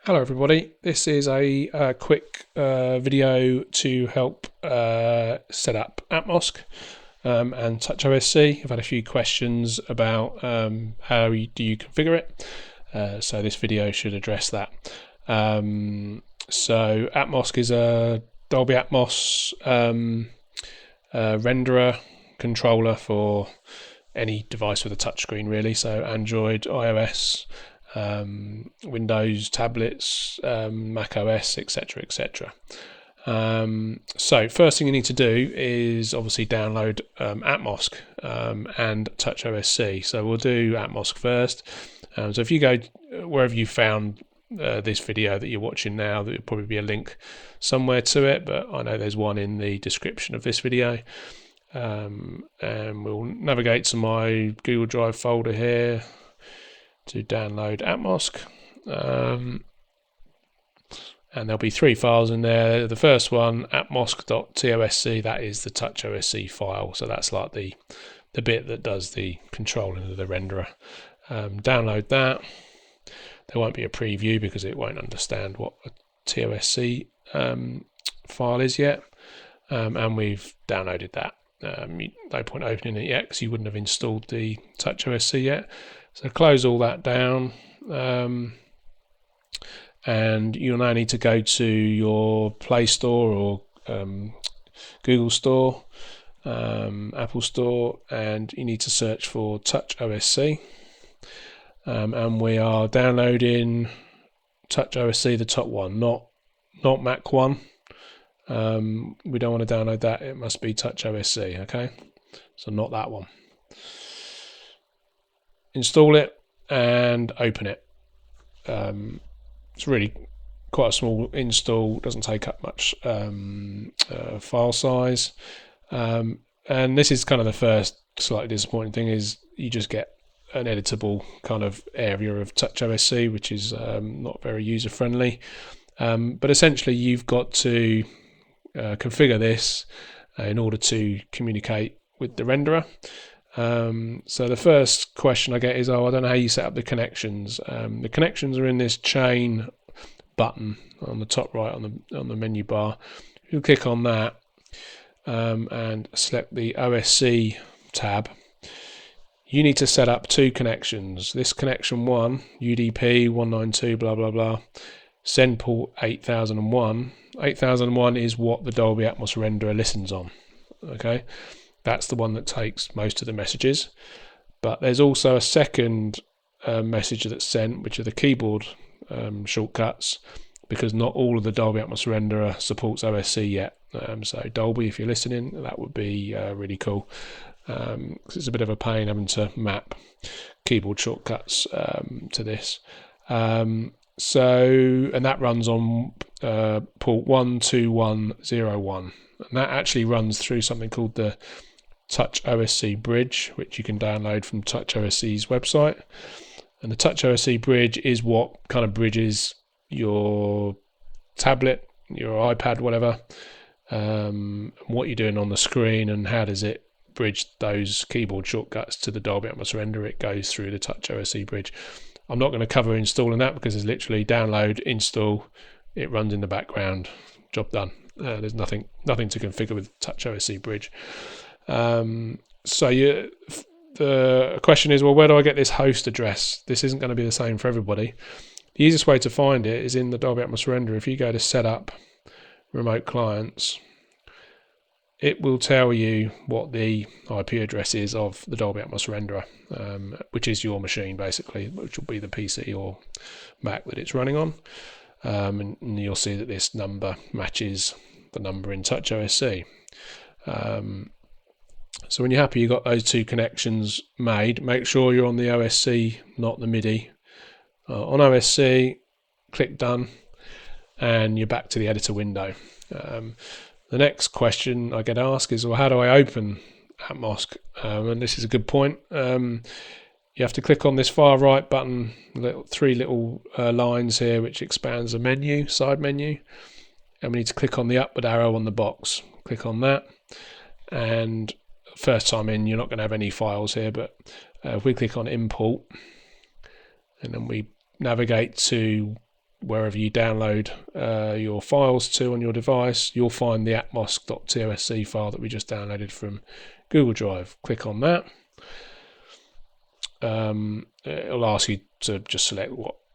Hello everybody, this is a quick video to help set up AtmOSC and TouchOSC. I've had a few questions about how do you configure it, so this video should address that. So AtmOSC is a Dolby Atmos renderer controller for any device with a touchscreen really, so Android, iOS, Windows tablets, Mac OS, etc, etc. So first thing you need to do is obviously download AtmOSC and TouchOSC. So we'll do AtmOSC first. So if you go wherever you found this video that you're watching now, there'll probably be a link somewhere to it, but I know there's one in the description of this video. And we'll navigate to my Google Drive folder here to download AtmOSC, and there'll be 3 files in there. The first one, atmosc.tosc, that is the TouchOSC file, so that's like the bit that does the controlling of the renderer. Download that. There won't be a preview because it won't understand what a TOSC file is yet, and we've downloaded that. No point opening it yet because you wouldn't have installed the TouchOSC yet. So close all that down, and you'll now need to go to your Play Store or Google Store, Apple Store, and you need to search for TouchOSC. And we are downloading TouchOSC, the top one, not Mac one. We don't want to download that, it must be TouchOSC, okay? So not that one. Install it and open it. It's really quite a small install, doesn't take up much file size, and this is kind of the first slightly disappointing thing, is you just get an editable kind of area of TouchOSC, which is not very user friendly, but essentially you've got to configure this in order to communicate with the renderer. So the first question I get is, I don't know how you set up the connections. The connections are in this chain button on the top right on the menu bar. You click on that and select the OSC tab. You need to set up 2 connections. This connection 1, UDP 192 blah blah blah, send port 8001. 8001 is what the Dolby Atmos renderer listens on. Okay. That's the one that takes most of the messages, but there's also a second message that's sent, which are the keyboard shortcuts, because not all of the Dolby Atmos renderer supports OSC yet. So Dolby, if you're listening, that would be really cool, because it's a bit of a pain having to map keyboard shortcuts to this. And that runs on port 12101, and that actually runs through something called the TouchOSC bridge, which you can download from TouchOSC's website. And the TouchOSC bridge is what kind of bridges your tablet, your iPad, whatever, what you're doing on the screen, and how does it bridge those keyboard shortcuts to the Dolby Atmos renderer. It goes through the TouchOSC bridge. I'm not going to cover installing that because it's literally download, install, it runs in the background, job done. There's nothing to configure with TouchOSC bridge. So the question is, well, where do I get this host address? This isn't going to be the same for everybody. The easiest way to find it is in the Dolby Atmos renderer. If you go to setup, remote clients, it will tell you what the IP address is of the Dolby Atmos renderer, which is your machine basically, which will be the PC or Mac that it's running on. And you'll see that this number matches the number in TouchOSC. So when you're happy you've got those 2 connections made, make sure you're on the OSC, not the MIDI. On OSC, click done, and you're back to the editor window. The next question I get asked is, well, how do I open AtmOSC? And this is a good point. You have to click on this far right button, 3 little lines here, which expands a menu, side menu, and we need to click on the upward arrow on the box. Click on that, and first time in you're not going to have any files here, but if we click on import and then we navigate to wherever you download your files to on your device, you'll find the AtmOSC.TOSC file that we just downloaded from Google Drive. Click on that. It'll ask you to just select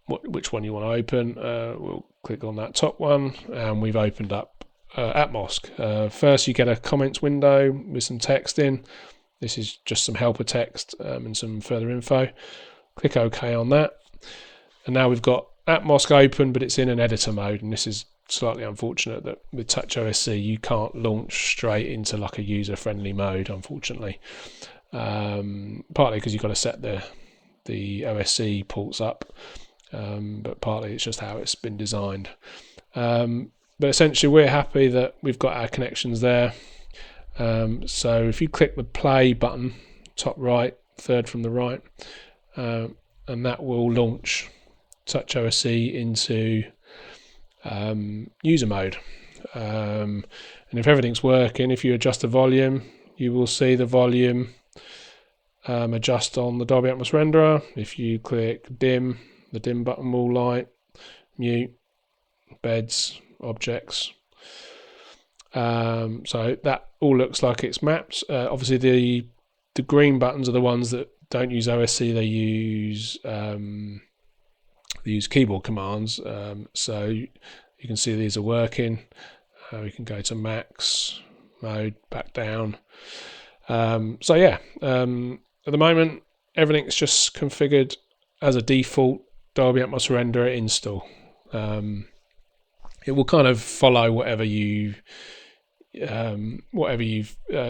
which one you want to open. We'll click on that top one, and we've opened up AtmOSC. First, you get a comments window with some text in. This is just some helper text and some further info. Click OK on that, and now we've got AtmOSC open, but it's in an editor mode, and this is slightly unfortunate that with TouchOSC you can't launch straight into like a user-friendly mode, unfortunately. Partly because you've got to set the OSC ports up, but partly it's just how it's been designed. But essentially we're happy that we've got our connections there. So if you click the play button, top right, third from the right, and that will launch TouchOSC into user mode. And if everything's working, if you adjust the volume, you will see the volume adjust on the Dolby Atmos renderer. If you click dim, the dim button will light, mute, beds, objects. So that all looks like it's mapped. Obviously the green buttons are the ones that don't use OSC, they use keyboard commands. So you can see these are working. We can go to max mode, back down. So yeah, at the moment everything's just configured as a default Dolby Atmos renderer install. It will kind of follow whatever you've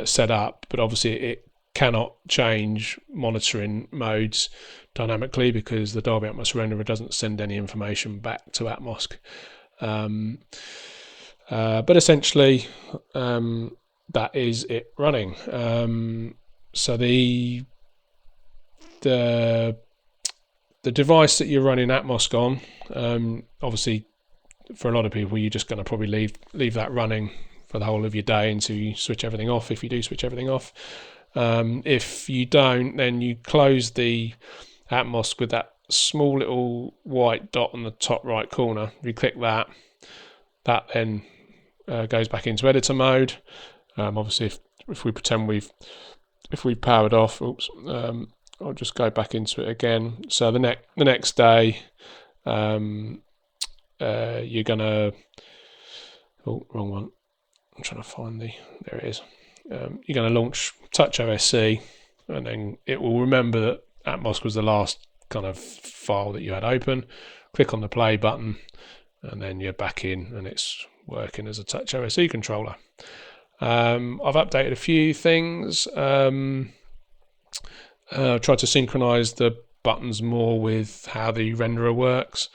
set up, but obviously it cannot change monitoring modes dynamically because the Dolby Atmos renderer doesn't send any information back to AtmOSC. But essentially that is it running. So the device that you're running AtmOSC on, obviously for a lot of people you're just going to probably leave that running for the whole of your day until you switch everything off, if you do switch everything off. If you don't, then you close the AtmOSC with that small little white dot on the top right corner. If you click that, that then goes back into editor mode. Obviously if we pretend we've powered off, I'll just go back into it again. So the next day you're gonna, wrong one, I'm trying to find there it is. You're going to launch TouchOSC, and then it will remember that AtmOSC was the last kind of file that you had open. Click on the play button, and then you're back in, and it's working as a TouchOSC controller. I've updated a few things. Tried to synchronize the buttons more with how the renderer works.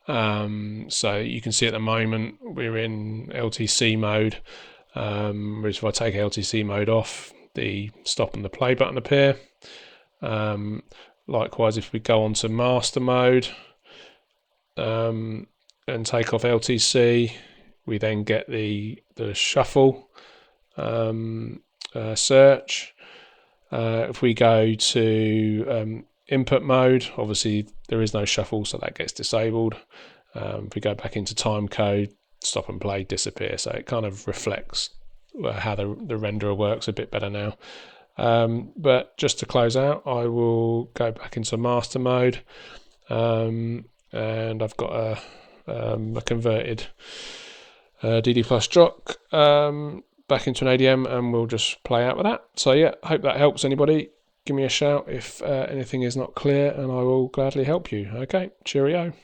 So you can see at the moment we're in LTC mode. Whereas if I take LTC mode off, the stop and the play button appear. Likewise, if we go on to master mode and take off LTC, we then get the shuffle search. If we go to input mode, obviously there is no shuffle, so that gets disabled. If we go back into time code, stop and play disappear, so it kind of reflects how the renderer works a bit better now. But just to close out, I will go back into master mode, and I've got a converted DD plus jock back into an ADM, and we'll just play out with that. So yeah, hope that helps anybody. Give me a shout if anything is not clear, and I will gladly help you. Okay, cheerio.